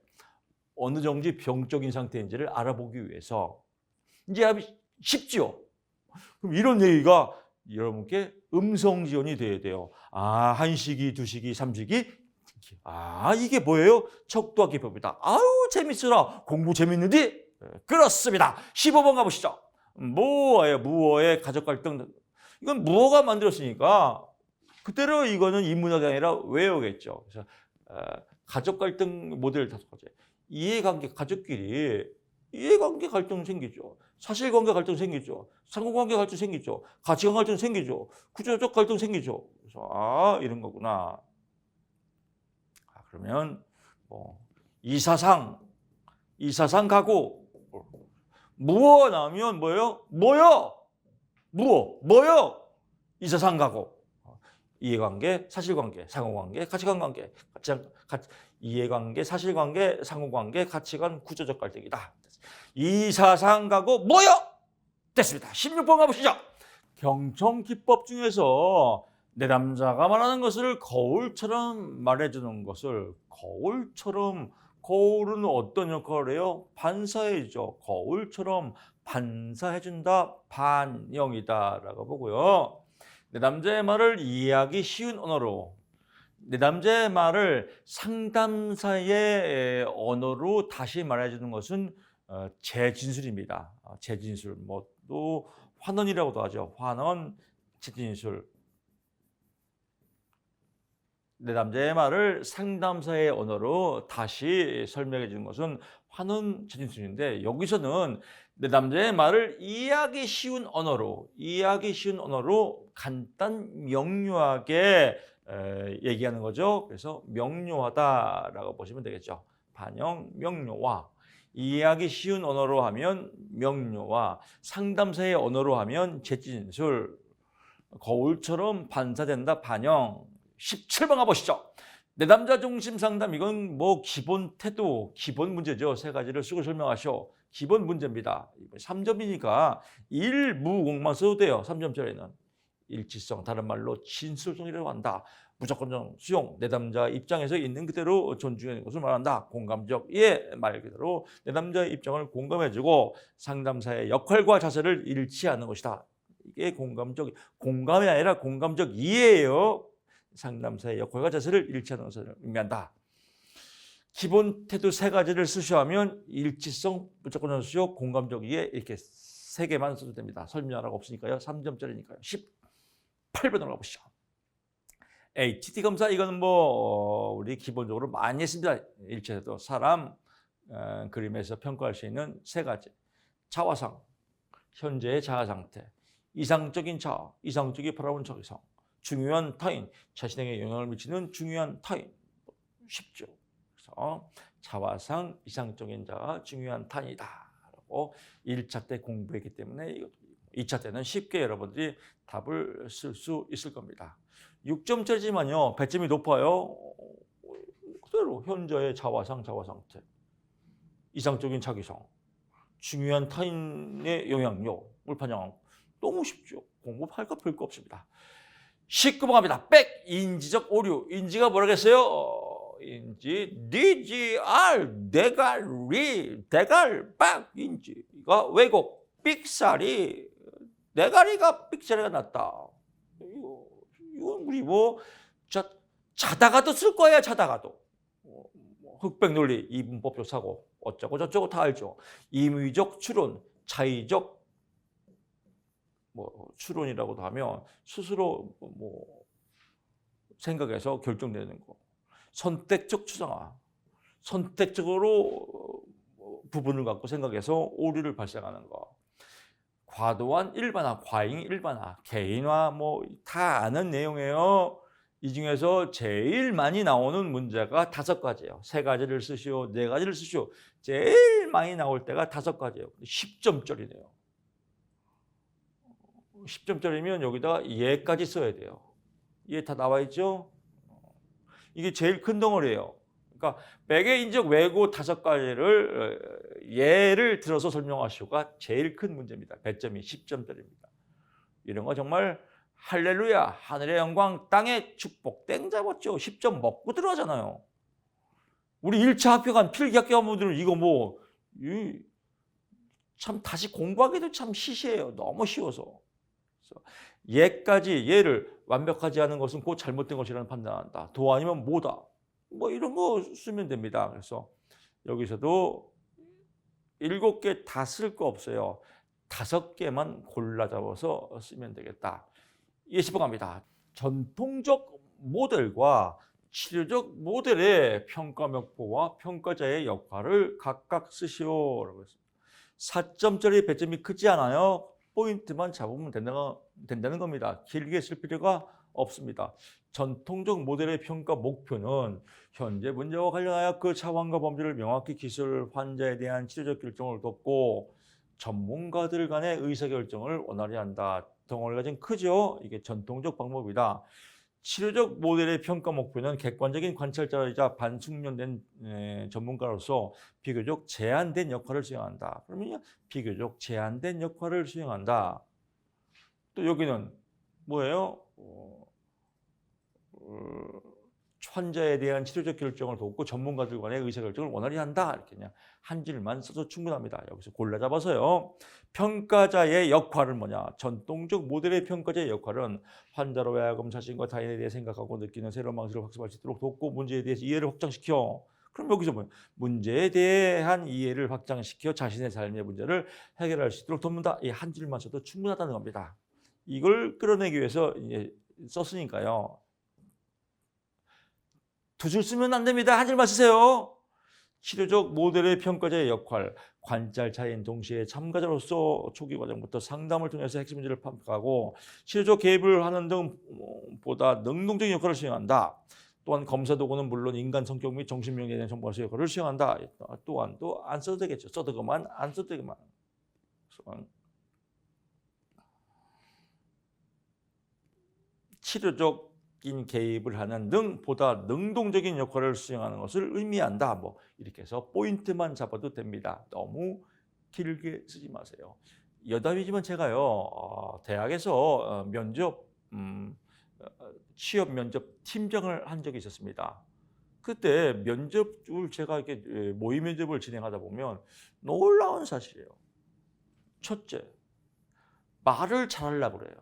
어느 정도 병적인 상태인지를 알아보기 위해서. 이제 쉽죠? 그럼 이런 얘기가 여러분께 음성 지원이 돼야 돼요. 1식이, 2식이, 3식이. 이게 뭐예요? 척도화 기법이다. 아유, 재밌으라. 공부 재밌는데? 그렇습니다. 15번 가보시죠. 무어의 가족 갈등. 이건 무어가 만들었으니까 그대로 이거는 인문학이 아니라 외우겠죠. 그래서 가족 갈등 모델 5가지. 이해관계, 가족끼리 이해관계 갈등 생기죠. 사실관계 갈등 생기죠. 상호관계 갈등 생기죠. 가치관 갈등 생기죠. 구조적 갈등 생기죠. 그래서 이런 거구나. 그러면 뭐 이사상 가고 무어 나오면 뭐예요? 뭐요? 이사상 가고 이해관계, 사실관계, 상호관계, 가치관관계, 이해관계, 사실관계, 상호관계, 가치관, 구조적 갈등이다. 이사상 가고 뭐요? 됐습니다. 16번 가보시죠. 경청기법 중에서 내 남자가 말하는 것을 거울처럼 말해주는 것을 거울은 어떤 역할을 해요? 반사해줘. 거울처럼 반사해준다. 반영이다라고 보고요. 내 남자의 말을 이해하기 쉬운 언어로, 내 남자의 말을 상담사의 언어로 다시 말해주는 것은 재진술입니다. 재진술, 뭐 또 환언이라고도 하죠. 환언, 재진술. 내 남자의 말을 상담사의 언어로 다시 설명해 주는 것은 환원 재진술인데, 여기서는 내 남자의 말을 이해하기 쉬운 언어로 간단 명료하게 얘기하는 거죠. 그래서 명료하다라고 보시면 되겠죠. 반영, 명료화. 이해하기 쉬운 언어로 하면 명료화, 상담사의 언어로 하면 재진술, 거울처럼 반사된다. 반영. 17번 가보시죠. 내 남자 중심 상담, 이건 뭐 기본 태도, 기본 문제죠. 세 가지를 쓰고 설명하셔. 기본 문제입니다. 3점이니까 일무공만 써도 돼요. 3점짜리는. 일치성, 다른 말로 진술성이라고 한다. 무조건적 수용, 내 남자 입장에서 있는 그대로 존중하는 것을 말한다. 공감적 이해, 말 그대로 내 남자의 입장을 공감해주고 상담사의 역할과 자세를 일치하는 것이다. 이게 공감이 아니라 공감적 이해예요. 상담사의 역할과 자세를 일치하는 것을 의미한다. 기본 태도 세 가지를 쓰셔야 하면 일치성, 무조건적 수용, 공감적 이해, 이렇게 세 개만 써도 됩니다. 설명하라고 없으니까요. 3점짜리니까요. 18번으로 가보시죠. HT 검사, 이거는 뭐 우리 기본적으로 많이 했습니다. 일체도 사람 그림에서 평가할 수 있는 세 가지. 자화상, 현재의 자아 상태, 이상적인 자아, 이상적이 바라본 자기상, 중요한 타인, 자신에게 영향을 미치는 중요한 타인. 쉽죠. 그래서 자화상, 이상적인 자아, 중요한 타인이다 라고 1차 때 공부했기 때문에 2차 때는 쉽게 여러분들이 답을 쓸 수 있을 겁니다. 6점짜리지만요, 배점이 높아요. 그대로 현재의 자화상, 자화 상태, 이상적인 자기성, 중요한 타인의 영향력을 반영하고. 너무 쉽죠. 공부할 거 별거 없습니다. 19번 갑니다. 백, 인지적 오류. 인지가 뭐라겠어요? 인지, DGR, 대갈, 빡, 인지가 왜곡, 삑사리, 대가리가 삑사리가 났다. 이건 우리 뭐 자다가도 쓸 거예요. 자다가도. 흑백 논리, 이분법적 사고, 어쩌고 저쩌고 다 알죠. 임의적 추론, 자의적 뭐 추론이라고도 하면 스스로 뭐 생각해서 결정되는 거. 선택적 추상화, 선택적으로 부분을 갖고 생각해서 오류를 발생하는 거. 과도한 일반화, 과잉 일반화, 개인화, 뭐 다 아는 내용이에요. 이 중에서 제일 많이 나오는 문제가 5가지예요. 3가지를 쓰시오, 4가지를 쓰시오. 제일 많이 나올 때가 5가지예요. 10점짜리네요. 10점짜리면 여기다가 예까지 써야 돼요. 예 다 나와 있죠? 이게 제일 큰 덩어리예요. 그러니까 백의 인적 왜고 5가지를 예를 들어서 설명하시오가 제일 큰 문제입니다. 배점이 10점짜리입니다. 이런 거 정말 할렐루야, 하늘의 영광, 땅의 축복, 땡 잡았죠. 10점 먹고 들어가잖아요. 우리 1차 합격한 필기합격한 분들은 이거 뭐 참 다시 공부하기도 참 시시해요. 너무 쉬워서. 그래서 예까지, 예를 완벽하지 않은 것은 곧 잘못된 것이라는 판단한다. 도 아니면 뭐다. 뭐 이런 거 쓰면 됩니다. 그래서 여기서도 7개 다 쓸 거 없어요. 5개만 골라 잡아서 쓰면 되겠다. 20번 갑니다. 전통적 모델과 치료적 모델의 평가 명포와 평가자의 역할을 각각 쓰시오라고 했습니다. 4점짜리 배점이 크지 않아요. 포인트만 잡으면 된다는 겁니다. 길게 쓸 필요가 없습니다. 전통적 모델의 평가 목표는 현재 문제와 관련하여 그 차원과 범주를 명확히 기술, 환자에 대한 치료적 결정을 돕고 전문가들 간의 의사결정을 원활히 한다. 덩어리가 좀 크죠? 이게 전통적 방법이다. 치료적 모델의 평가 목표는 객관적인 관찰자이자 반숙련된 전문가로서 비교적 제한된 역할을 수행한다. 그러면 비교적 제한된 역할을 수행한다. 또 여기는 뭐예요? 환자에 대한 치료적 결정을 돕고 전문가들 간의 의사결정을 원활히 한다. 이렇게 그냥 한 줄만 써도 충분합니다. 여기서 골라 잡아서요. 평가자의 역할은 뭐냐? 전통적 모델의 평가자의 역할은 환자로 하여금 자신과 타인에 대해 생각하고 느끼는 새로운 방식을 학습할 수 있도록 돕고 문제에 대해서 이해를 확장시켜. 그럼 여기서 뭐예요? 문제에 대한 이해를 확장시켜 자신의 삶의 문제를 해결할 수 있도록 돕는다. 이 한 줄만 써도 충분하다는 겁니다. 이걸 끌어내기 위해서 이제 썼으니까요. 두 줄 쓰면 안 됩니다. 한 줄만 쓰세요. 치료적 모델의 평가자의 역할, 관찰자인 동시에 참가자로서 초기 과정부터 상담을 통해서 핵심 문제를 파악하고 치료적 개입을 하는 등보다 능동적인 역할을 수행한다. 또한 검사 도구는 물론 인간 성격 및 정신명령에 대한 정보화의 역할을 수행한다. 또한 또 안 써도 되겠죠. 써도 그만, 안 써도 되겠만. 치료적인 개입을 하는 등 보다 능동적인 역할을 수행하는 것을 의미한다. 뭐 이렇게 해서 포인트만 잡아도 됩니다. 너무 길게 쓰지 마세요. 여담이지만 제가요 대학에서 취업 면접 팀장을 한 적이 있었습니다. 그때 면접을 제가 이렇게 모의 면접을 진행하다 보면 놀라운 사실이에요. 첫째, 말을 잘하려고 그래요.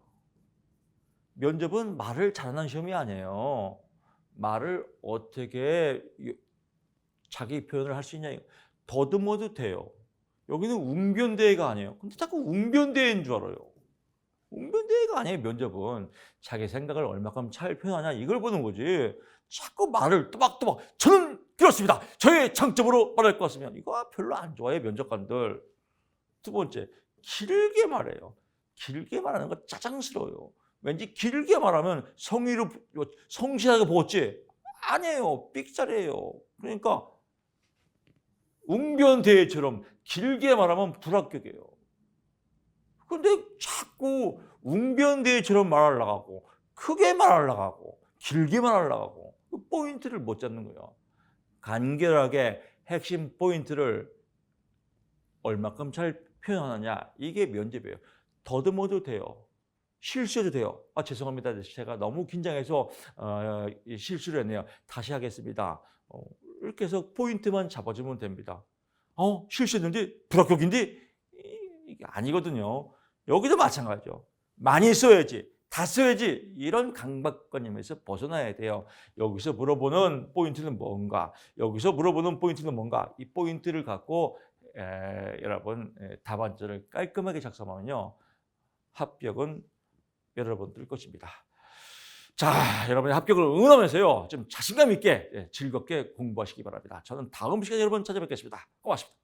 면접은 말을 잘하는 시험이 아니에요. 말을 어떻게 자기 표현을 할 수 있냐. 더듬어도 돼요. 여기는 웅변대회가 아니에요. 근데 자꾸 웅변대회인 줄 알아요. 웅변대회가 아니에요. 면접은 자기 생각을 얼마큼 잘 표현하냐 이걸 보는 거지. 자꾸 말을 또박또박 저는 그렇습니다. 저의 장점으로 말할 것 같으면 이거 별로 안 좋아해요. 면접관들. 두 번째, 길게 말해요. 길게 말하는 거 짜증스러워요. 왠지 길게 말하면 성실하게 보았지? 아니에요. 삑사리예요. 그러니까 웅변대회처럼 길게 말하면 불합격이에요. 근데 자꾸 웅변대회처럼 말하려고 하고 크게 말하려고 하고 길게 말하려고 하고 포인트를 못 잡는 거예요. 간결하게 핵심 포인트를 얼마큼 잘 표현하느냐 이게 면접이에요. 더듬어도 돼요. 실수해도 돼요. 죄송합니다. 제가 너무 긴장해서 실수를 했네요. 다시 하겠습니다. 이렇게 해서 포인트만 잡아주면 됩니다. 실수했는데 불합격인데 이게 아니거든요. 여기도 마찬가지죠. 많이 써야지, 다 써야지 이런 강박관념에서 벗어나야 돼요. 여기서 물어보는 포인트는 뭔가, 여기서 물어보는 포인트는 뭔가 이 포인트를 갖고 여러분 답안지를 깔끔하게 작성하면요. 합격은 여러분들 것입니다. 자, 여러분의 합격을 응원하면서요. 좀 자신감 있게 즐겁게 공부하시기 바랍니다. 저는 다음 시간에 여러분 찾아뵙겠습니다. 고맙습니다.